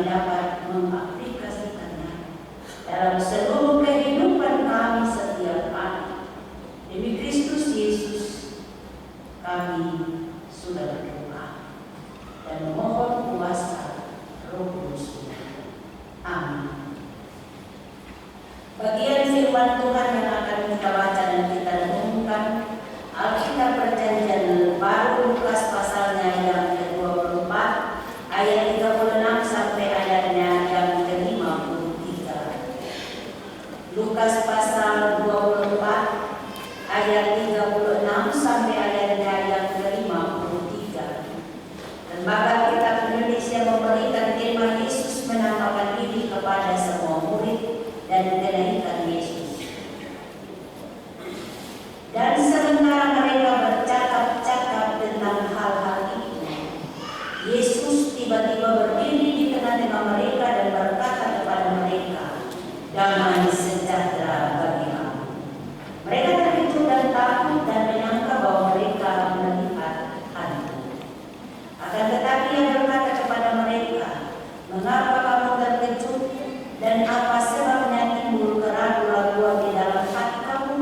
kami dapat mengaplikasikannya dalam seluruh kehidupan kami setiap hari. Demi Kristus Yesus kami sudah berdoa dan memohon kuasa Roh Kudus. Amin. Bagian firman Tuhan yang akan kita baca dan kita renungkan, Alkitab Perjanjian Baru Lukas pasalnya yang ke-24 ayat 36 sampai ayatnya yang ke-53. Lukas pasal 24 ayat 36 sampai ayatnya yang ke-53. Lembaga Kitab Indonesia memberikan tema Yesus menampakkan diri kepada semua murid dan kenaikan Yesus. Dan sementara mereka bercakap-cakap tentang hal-hal itu, Yesus tiba-tiba berdiri di tengah-tengah mereka dan berkata kepada mereka, "Damai sejahtera bagi kamu." Mereka terkejut dan takut dan menyangka bahwa mereka melihat hantu. Akan tetapi Ia berkata kepada mereka, "Mengapa kamu terkejut dan apa sebabnya timbul keraguan-raguan di dalam hati kamu?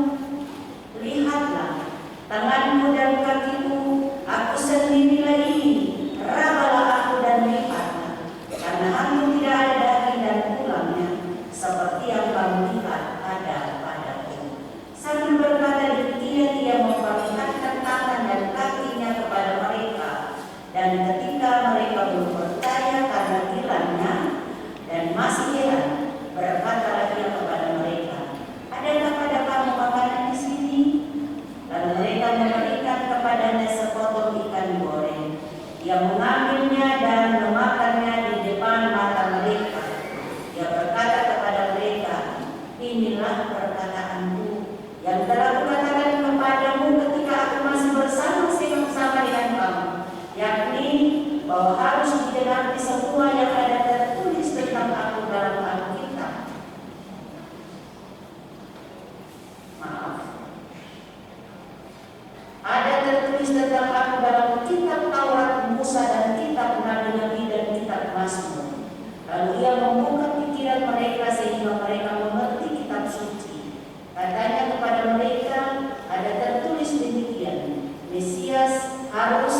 Lihatlah tanganku dan kakiku, aku sendirilah ini. Rabalah aku dan lihatlah, karena hantu tidak ada daging dan tulangnya, seperti yang kamu lihat ada padaku." Sambil berkata demikian, Ia memperlihatkan tangan dan kakinya kepada mereka. Dan ketika mereka belum percaya karena hilangnya dan masih heran, berkatalah Ia kepada mereka, "Adakah pada kamu makanan di sini?" Lalu mereka memberikan kepadanya sepotong ikan goreng. Ia mengambilnya dan memakannya di depan mata mereka. Ia berkata kepada mereka, "Inilah perkataanku yang telah kukatakan kepadamu ketika aku masih bersama-sama dengan kamu, yakni bahwa harus digenapi semua yang ada tertulis tentang aku dalam Alkitab." Ada tertulis tentang aku dalam kitab Taurat, Musa, dan kitab Nabi-Nabi, dan kitab Mazmur. Lalu Ia membuka pikiran mereka sehingga mereka mengerti kitab suci. Katanya kepada mereka, ada tertulis demikian, Mesias harus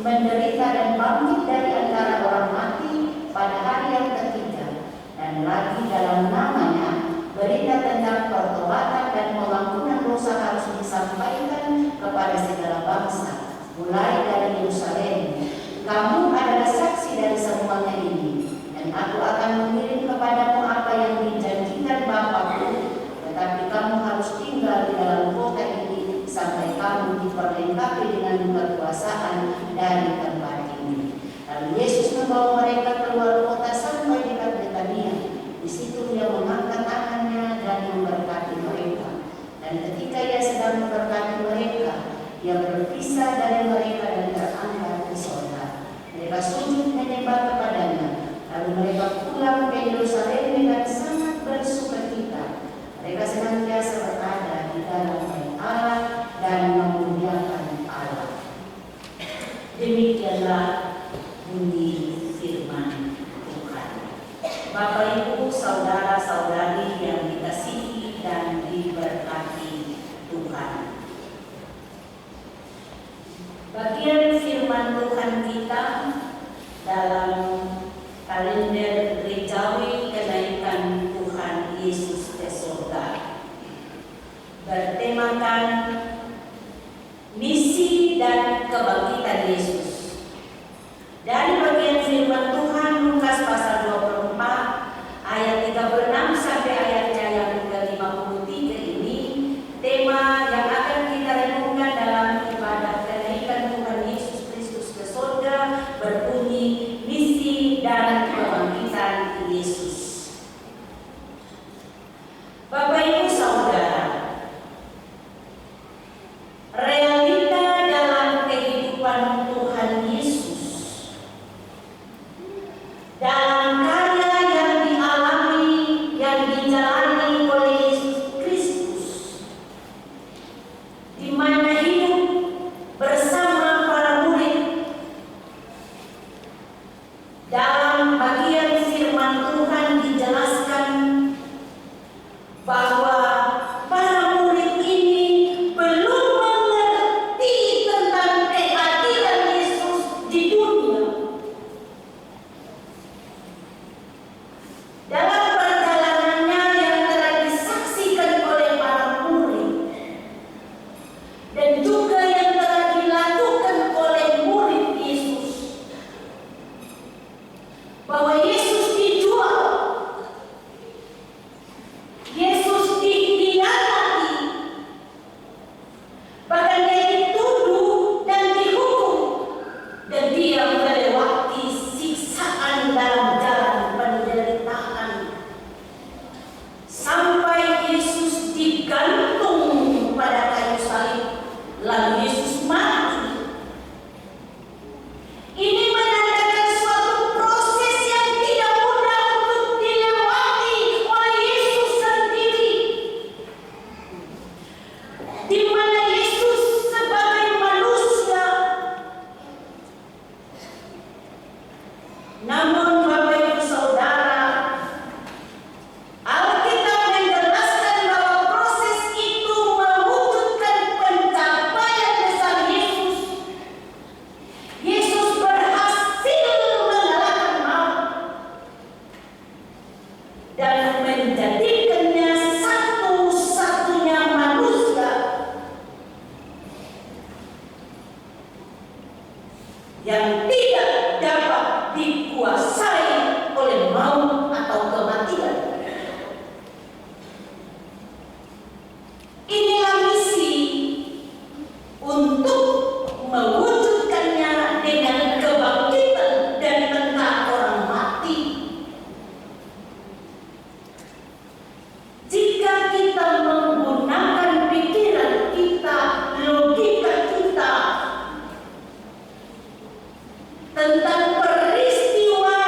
menderita dan bangkit dari antara orang mati pada hari yang ketiga. Dan lagi dalam namanya, berita tentang pertobatan dan pengampunan dosa harus disampaikan kepada segala bangsa, mulai dari Yerusalem. Kamu adalah saksi dari semuanya ini, dan aku akan mengirim kepadamu apa yang dijanjikan Bapa-Ku, tetapi kamu harus tinggal di dalam kota ini sampai kamu diperlengkapi dengan kekuasaan dari tempat ini. Lalu Yesus membawa mereka keluar kota sampai dekat Betania. Di situ Ia mengangkat tangannya dan memberkati mereka. Dan ketika Ia sedang memberkati mereka, Ia berpisah dari mereka dan terangkat ke surga. Mereka sujud menyembah kepadanya. Lalu mereka pulang ke Yerusalem dengan sangat bersukacita. Mereka senantiasa berada di dalam Bait Allah dan memuliakan Allah. Demikianlah bunyi firman Tuhan. Bapak, Ibu, saudara-saudari yang dikasihi dan diberkati Tuhan. Bagian firman Tuhan kita dalam kalender gerejawi kenaikan Tuhan Yesus ke surga bertemakan misi dan kebangkitan Yesus. Dari bagian firman Tuhan Lukas pasal 24 ayat 36 sampai ayatnya yang ke-53 ini, tema yang akan kita renungkan dalam ibadah kenaikan Tuhan Yesus Kristus ke surga berbunyi misi dan kebangkitan Yesus. Bapak, Ibu, saudara, realita dalam kehidupan Tuhan Yesus, dalam karya yang dialami, yang dijalani oleh Yesus Kristus, di mana hidup bersama para murid, dalam bagian firman Namun Bapak Ibu Saudara, Alkitab menjelaskan bahwa proses itu mewujudkan pencapaian besar Yesus. Yesus berhasil mengalahkan maut dan menjadikannya satu-satunya manusia yang tidak dapat dikuasai oleh maut atau kematian. Inilah misi untuk mewujudkannya dengan kebangkitan dari antara orang mati. Jika kita menggunakan pikiran kita, logika kita tentang peristiwa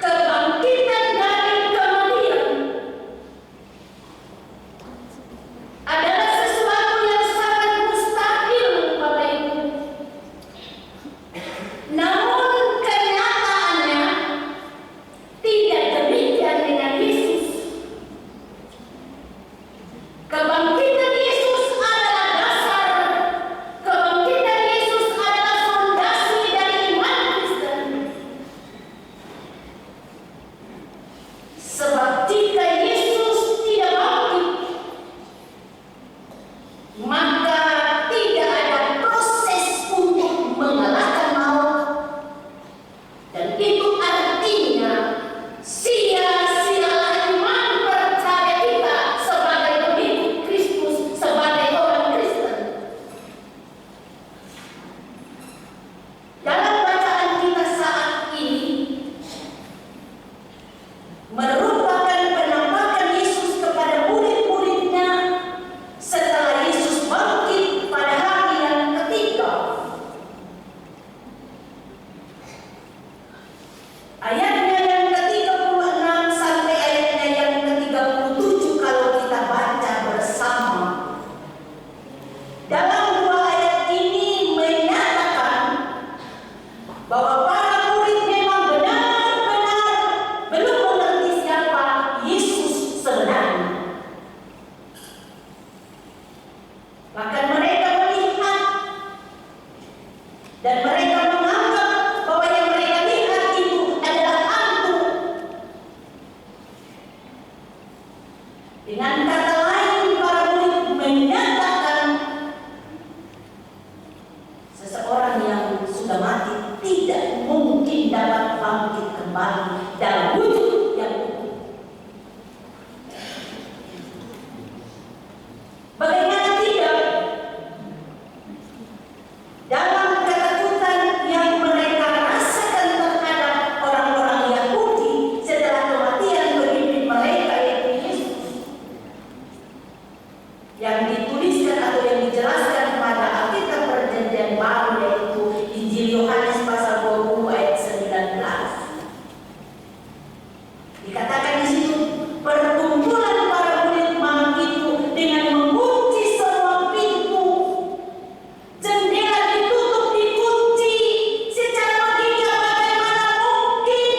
kebangkitan dari kematian adalah sesuatu yang sangat mustahil, Bapak Ibu. Namun kenyataannya tidak demikian dengan Yesus. Kebangkitan Yesus adalah dasar. Kebangkitan Yesus adalah fondasi dari iman Kristen. Sebab jika Yesus tidak bangkit, maka tidak ada proses untuk mengalahkan maut. Dan itu artinya sia-sialah iman percaya kita sebagai pengikut Kristus, sebagai orang Kristen. Dalam bacaan kita saat ini merupakan penampakan Yesus kepada murid-muridnya setelah Yesus bangkit pada hari yang ketiga. Ayatnya yang ke-36 sampai ayatnya yang ke-37 kalau kita baca bersama. Dalam dua ayat ini menyatakan bahwa para murid memang benar-benar belum mengerti siapa Yesus sebenarnya. Bahkan mereka melihat dan mereka menganggap bahwa yang mereka lihat itu adalah hantu. Dengan kata lain, para murid menyatakan seseorang yang sudah mati tidak mungkin dapat bangkit kembali dalam wujud yang utuh. Bagaimana tidak? Dalam ketakutan yang mereka rasakan terhadap orang-orang Yahudi setelah kematian pemimpin mereka yaitu Yesus, yang dituliskan atau yang dijelaskan pada Alkitab Perjanjian Baru yaitu Injil Yohanes pasal 20 ayat 19. Dikatakan di situ, perkumpulan para murid malam itu dengan mengunci semua pintu, jendela ditutup, dikunci secara logika. Bagaimana mungkin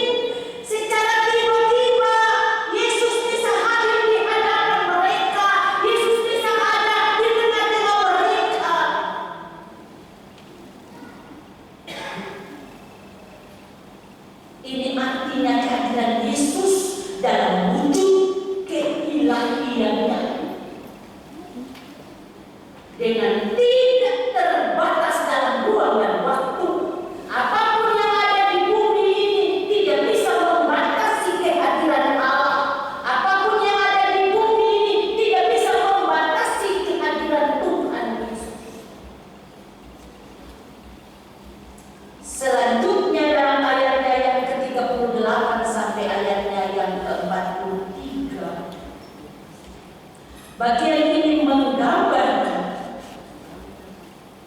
secara tiba-tiba Yesus bisa hadir di hadapan mereka, Yesus bisa ada di tengah-tengah mereka. Ini artinya kehadiran Yesus dalam wujud keilahiannya dengan tidak terbatas dalam ruang dan waktu. Apapun yang ada di bumi ini tidak bisa membatasi kehadiran Allah. Apapun yang ada di bumi ini tidak bisa membatasi kehadiran Tuhan Yesus. Selanjutnya dalam ayatnya yang ke-38 sampai ayatnya yang ke-43, bagian ini menggambarkan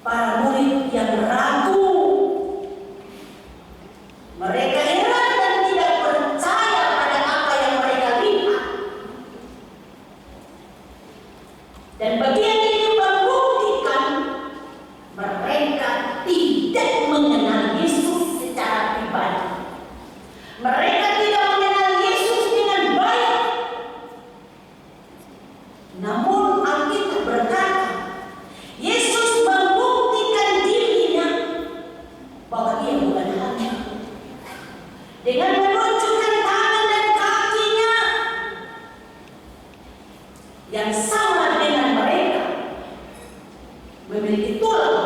para murid yang ragu. Mereka heran dengan menunjukkan tangan dan kakinya yang sama dengan mereka, memiliki tulang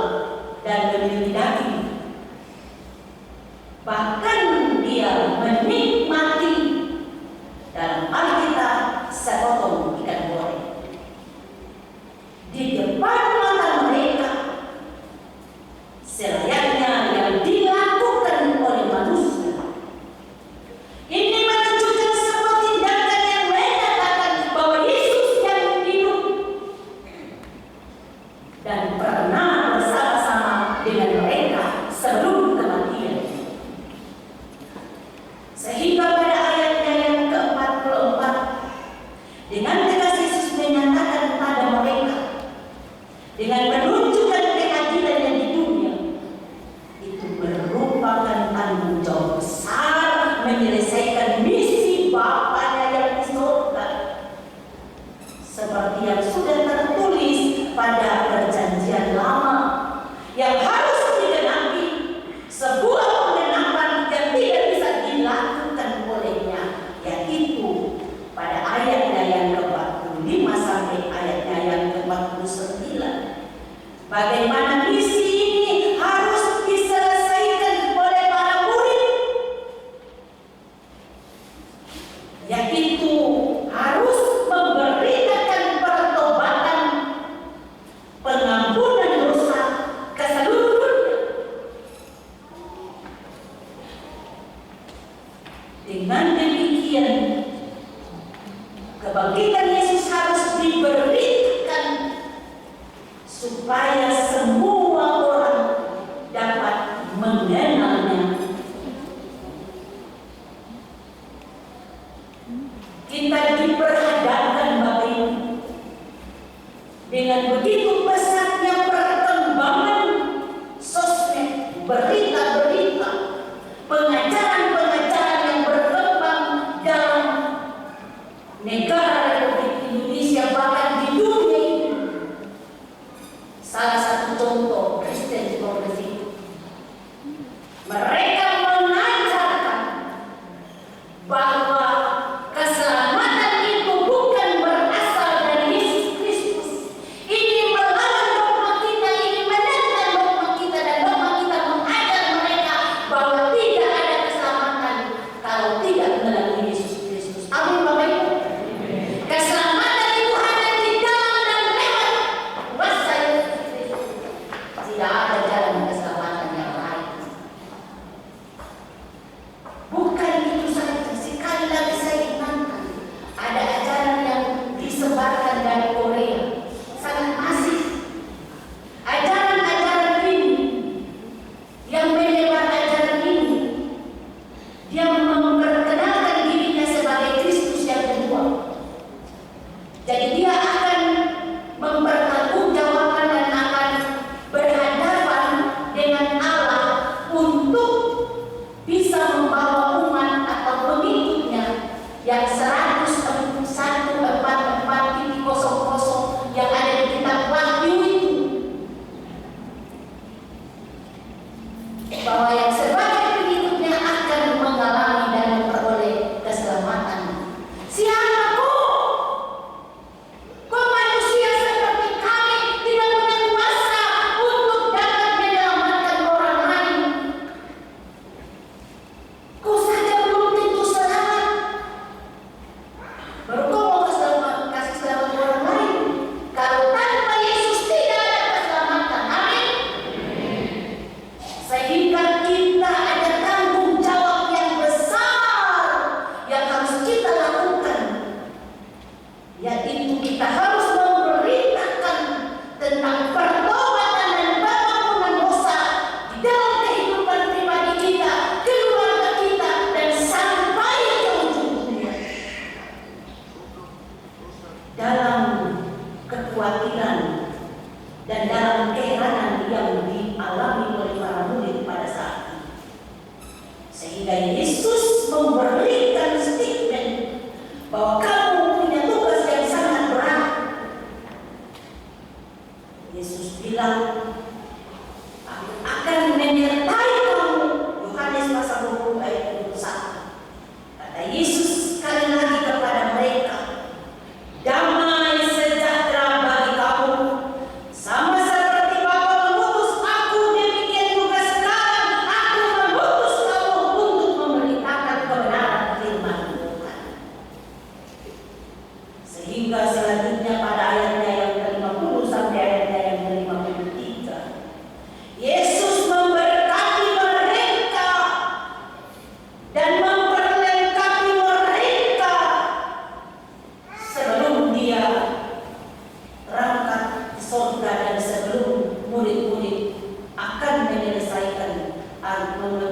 dan memiliki daging. Bahkan dia menikmati dalam Alkitab sepotong ikan goreng di depan mata mereka, selayaknya yang dilakukan oleh manusia. Ini menunjukkan sebuah tindakan yang menyatakan bahwa Yesus yang hidup dan pernah bersama-sama dengan mereka sebelum kematian. Sehingga pada ayatnya yang ke-44, dengan tegas Yesus menyatakan pada mereka, dengan menunjukkan keadilannya di dunia, itu merupakan tanggung jawab besar menyelesaikan misi Bapaknya yang di surga, seperti yang sudah tertulis pada Perjanjian Lama, yang harus digenapi, sebuah penggenapan yang tidak bisa dilakukan olehnya, yaitu pada ayatnya yang ke-45 sampai ayatnya yang ke-49. Bagaimana misi ini harus diselesaikan oleh para murid, yaitu harus memberitakan pertobatan, pengampunan dosa ke seluruh dunia. Dengan demikian, kebangkitan Yesus harus diberitakan supaya semua orang dapat mengenalnya. Kita diperhadapkan Bapak Ibu dengan begitu pesatnya perkembangan sosmed, berita-berita, pengajaran-pengajaran yang berkembang dalam negara Republik Indonesia, bahkan di dunia ini. Salah satu contoh Kristen Progresif, mereka mengajarkan bahwa keselamatan itu bukan berasal dari Yesus Kristus. Ini melawan dogma kita, ini menentang dogma kita, dan dogma kita mengajar mereka bahwa tidak ada keselamatan kalau tidak melalui Yesus Kristus. Amin Bapak Ibu. Keselamatan itu hanya di dalam dan lewat kuasa Yesus Kristus. Tidak ada jalan keselamatan yang lain. Bukan itu saja, sekali lagi saya ingatkan, ada ajaran yang disebarkan dari Korea, sangat masif. Ajaran-ajaran ini, yang menyebar ajaran ini, dia memperkenalkan dirinya sebagai Kristus yang kedua. Jadi dia akan mempertanggungjawabkan dan akan berhadapan dengan Allah untuk bisa membawa umat atau pengikutnya yang 141.44.00 yang ada di kitab Wahyu itu, bahwa yang sebagai pengikutnya akan mengalami dan memperoleh keselamatan. Siapa kok manusia seperti kami tidak punya kuasa untuk dapat menyelamatkan orang lain? Kau saja belum tentu selamat, baru kau mau kasih selamat orang lain. Kalau tanpa Yesus tidak ada keselamatan. Amin. Sehingga kita ada tanggung jawab yang besar yang harus kita lakukan, yaitu kita harus memberitakan tentang pertobatan dan pengampunan dosa di dalam kehidupan pribadi kita, keluarga kita, dan sampai ke ujung dunia. Dalam kekhawatiran dan dalam keheranan yang dialami oleh para murid pada saat itu, sehingga Yesus memberikan statement bahwa kamu punya tugas yang sangat berat. Yesus bilang, aku akan menyertai kamu. Yohanes pasal 20 ayat 21.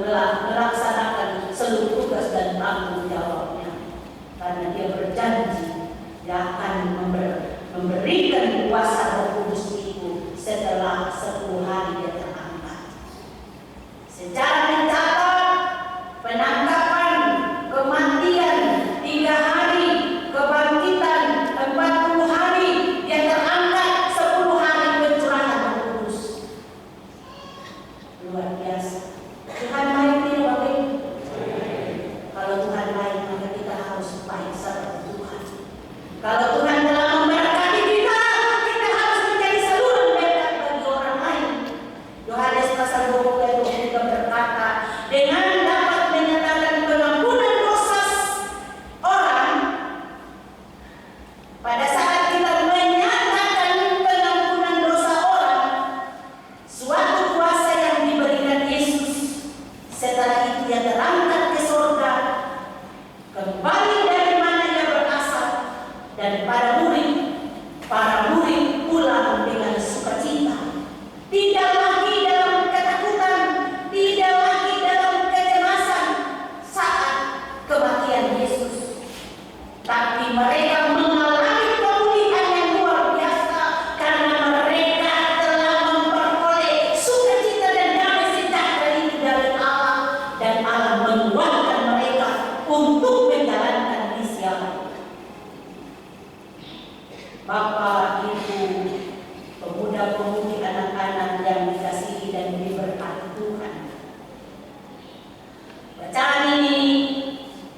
melaksanakan seluruh tugas dan tanggung jawabnya. Karena dia berjanji dia akan memberikan kuasa Roh Kudus itu setelah 10 hari dia terangkat. Secara mencatat penangkapan, kematian 3 hari, kebangkitan 40 hari, dia terangkat 10 hari pencurahan Roh Kudus. Luar biasa. Tuhan baik tidak Bapak Ibu? Kalau Tuhan baik maka kita harus baik seperti Tuhan. Kalau Tuhan telah memberkati kita, kita harus menjadi saluran berkat bagi orang lain. Yohanes pasal 20 ayat 23 berkata, dengan dapat menyatakan pengampunan dosa orang, pada saat kita menyatakan pengampunan dosa orang, suatu kuasa yang diberikan Yesus. Setelah itu dia terangkat ke surga, kembali dari mana dia berasal, dan para murid pulang dengan sukacita. Tidak lagi dalam ketakutan, tidak lagi dalam kecemasan saat kematian Yesus. Tapi mereka mengalami pemulihan yang luar biasa karena mereka telah memperoleh sukacita dan damai sejahtera itu dari Allah, dan Allah menguatkan mereka untuk menjalankan misi Allah. Bapak, Ibu, pemuda-pemudi, anak-anak yang dikasihi dan diberkati Tuhan, bacaan ini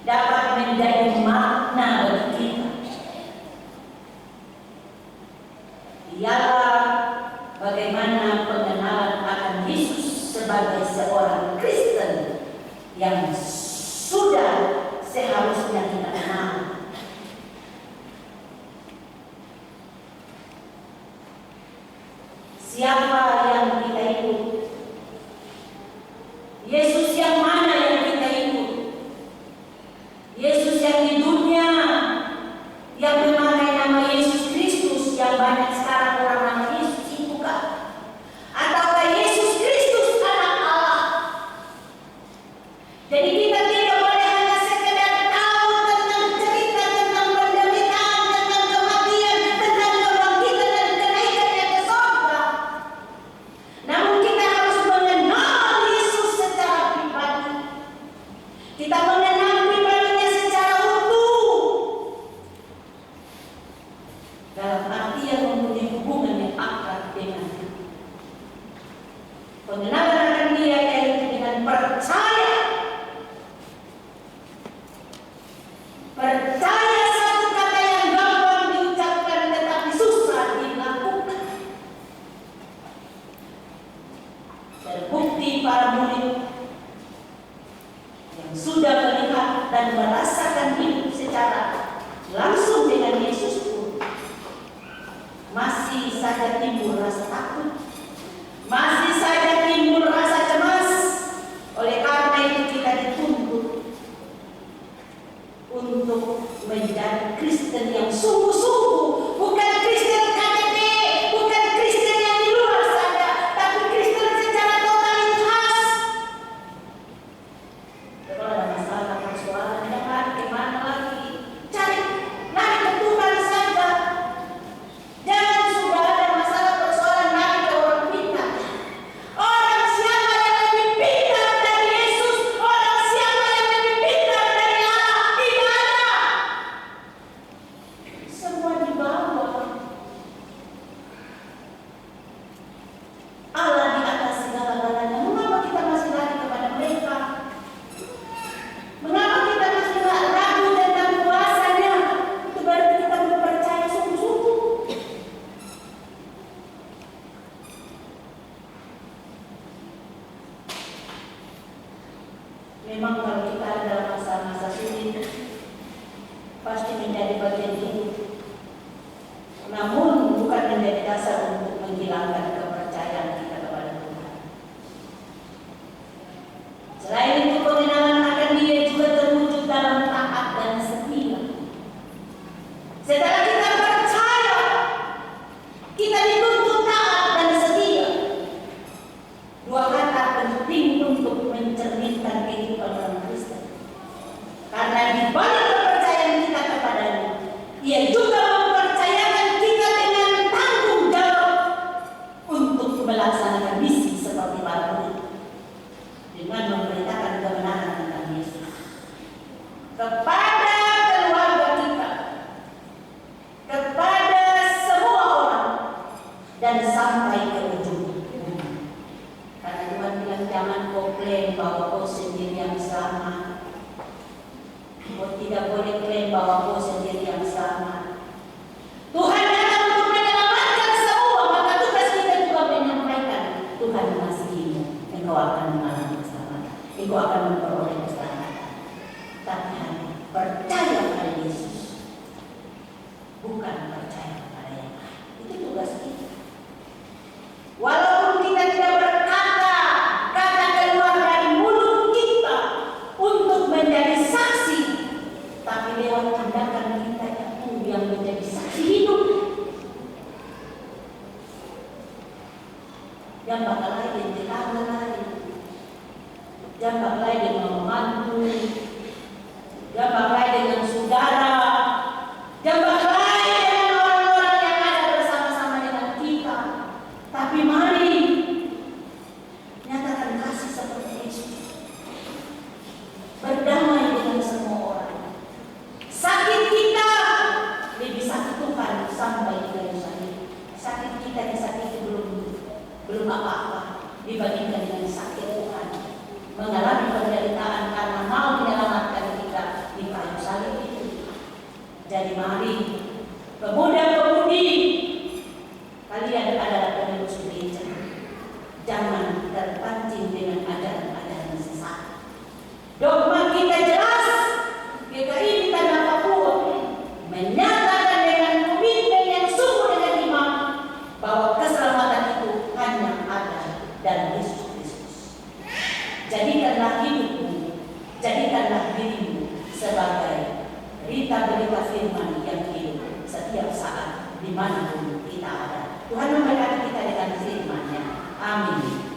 dapat menjadi makna bagi kita. Ialah bagaimana pengenalan akan Yesus sebagai seorang Kristen yang sudah seharusnya kita kenal. Siapa yang kita ikut? Yesus yang mana yang kita ikut? Yesus yang di dunia, yang memakai nama Yesus Kristus, yang banyak sekarang orang nama Yesus itu kah? Ataukah Yesus Kristus anak Allah? Jadi kita tidak boleh hanya sekedar tahu tentang cerita tentang penderitaan, tentang kematian, tentang kebangkitan dan kenaikannya ke surga. Namun kita harus mengenal Yesus secara pribadi. Kita mengenal pribadinya secara utuh, dalam artian mempunyai hubungan yang akrab dengannya. Pengenalan akan Dia yaitu dengan percaya. Percaya satu kata yang gampang diucapkan tetapi susah dilakukan. Terbukti para murid yang sudah melihat dan merasakan hidup secara langsung dengan Yesus pun masih saja timbul rasa takut, masih saja timbul rasa cemas. Oleh karena itu kita dituntut untuk menjadi Kristen yang sungguh-sungguh, bukan Kristen KTP, bukan Kristen yang di luar saja, tapi Kristen secara totalitas. Kalau ada masalah, persoalan, jangan gimana lagi, lari ke Tuhan saja. Jangan sudah ada masalah persoalan lari ke orang pintar. Orang siapa yang lebih pintar dari Yesus? Orang siapa yang lebih pintar dari Allah? Tidak ada. Semua di bawah. Allah di atas segala-galanya. Mengapa kita masih lari kepada mereka? Mengapa kita masih ragu tentang kuasanya? Itu berarti kita belum percaya sungguh-sungguh. Memang kalau kita ada dalam masa-masa sulit, pasti menjadi bagian hidup. Namun bukan menjadi dasar untuk menghilangkan kepercayaan kita kepada Tuhan. Selain itu, pengenalan akan Dia juga terwujud dalam taat dan setia. Setelah kita percaya, kita dituntut taat dan setia. Dua kata penting untuk mencerminkan mantu, jambak lain dengan saudara, jambak lain dengan orang-orang yang ada bersama-sama dengan kita. Tapi mari nyatakan kasih seperti Yesus, berdamai dengan semua orang. Sakit kita lebih sakit Tuhan sampai ke Yerusalem. Sakit kita disakiti belum apa-apa dibandingkan dengan sakit Tuhan mengalami penderitaan karena mau menyelamatkan kita di kayu salib itu. Jadi mari pemuda-pemudi, kalian adalah penerus gereja. Jangan terpancing dengan ajaran-ajaran sesat. Dogma kita jelas, GKI Tanah Papua menyatakan dengan komitmen yang sungguh dengan iman bahwa keselamatan itu hanya ada dalam Yesus Kristus. Jadikanlah hidupmu, jadikanlah dirimu sebagai berita-berita firman yang hidup setiap saat dimanapun kita ada. Tuhan memberkati kita dengan firman-Nya. Amin.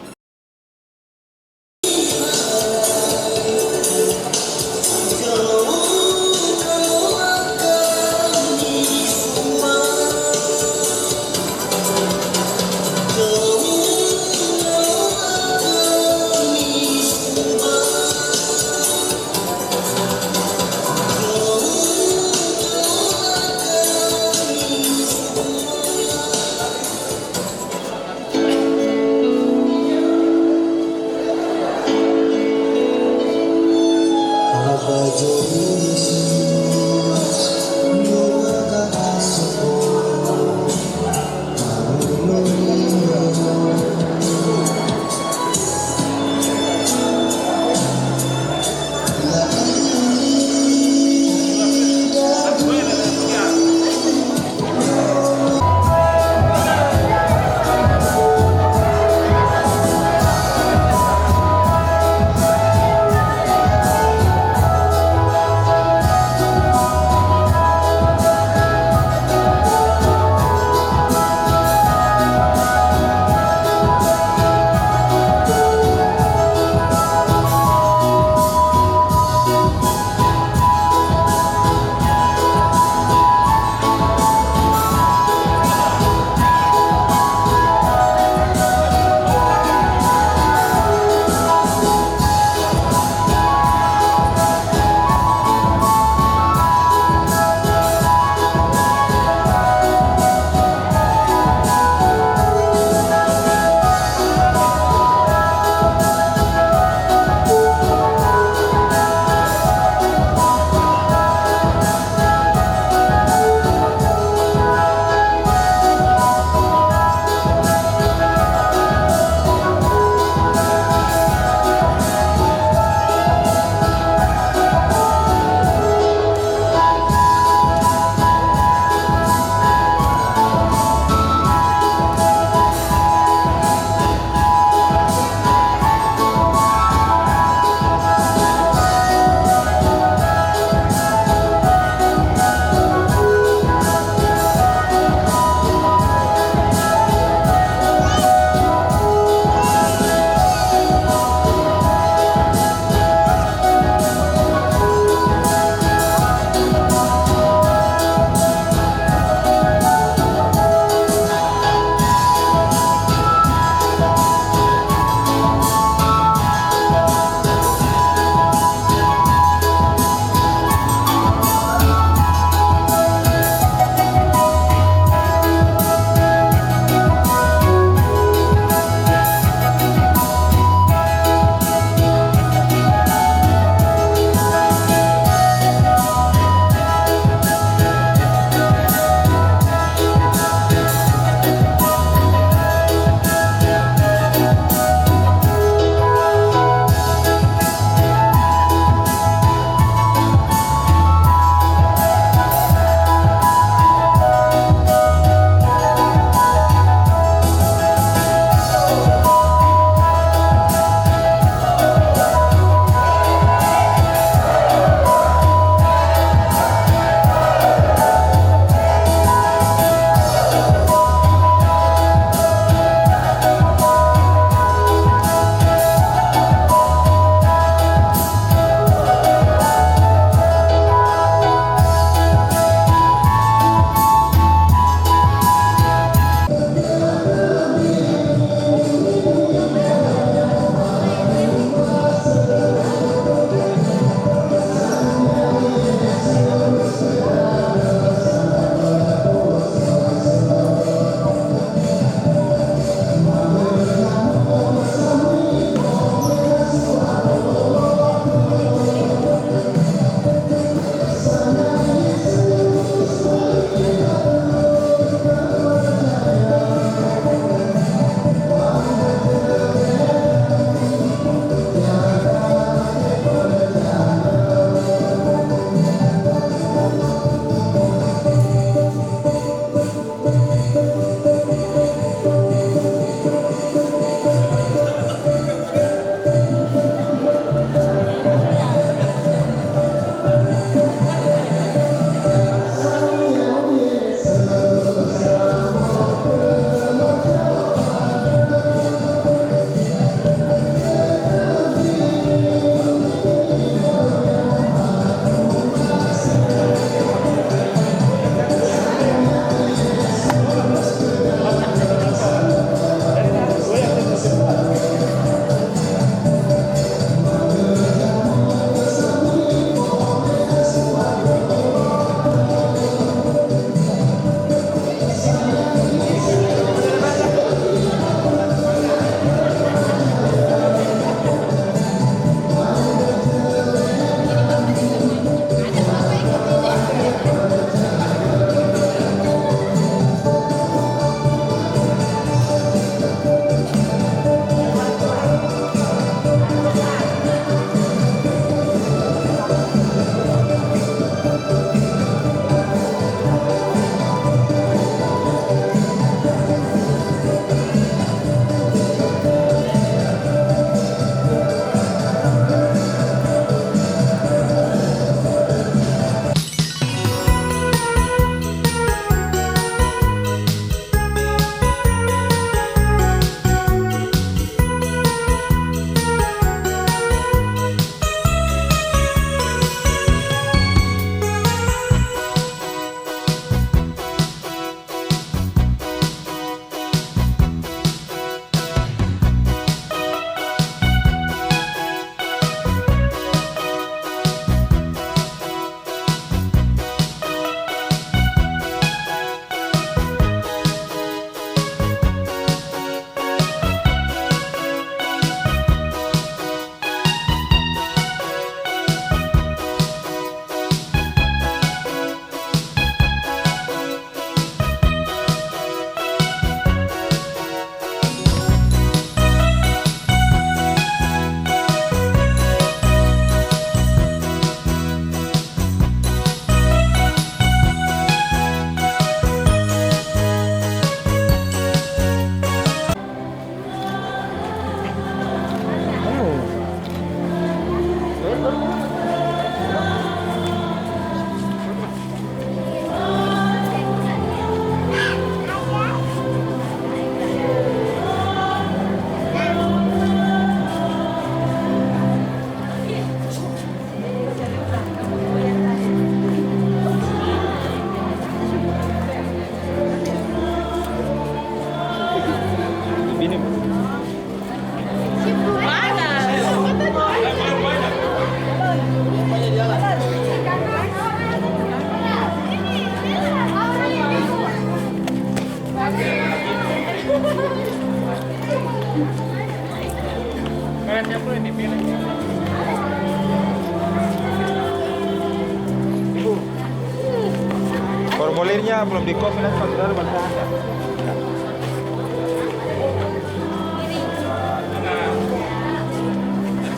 airnya belum di kopi nanti kalau saudara bantu anda.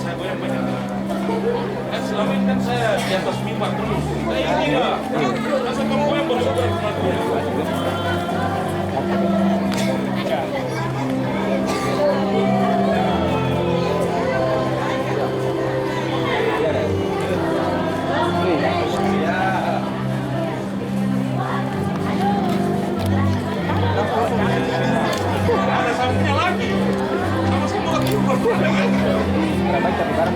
Saya goyang banyak. Kan selama ini kan saya di atas mimbar terus. Saya ini ya. Masa kamu goyang baru saya ada sambungnya lagi. Sama semua lagi. Kita baca di barang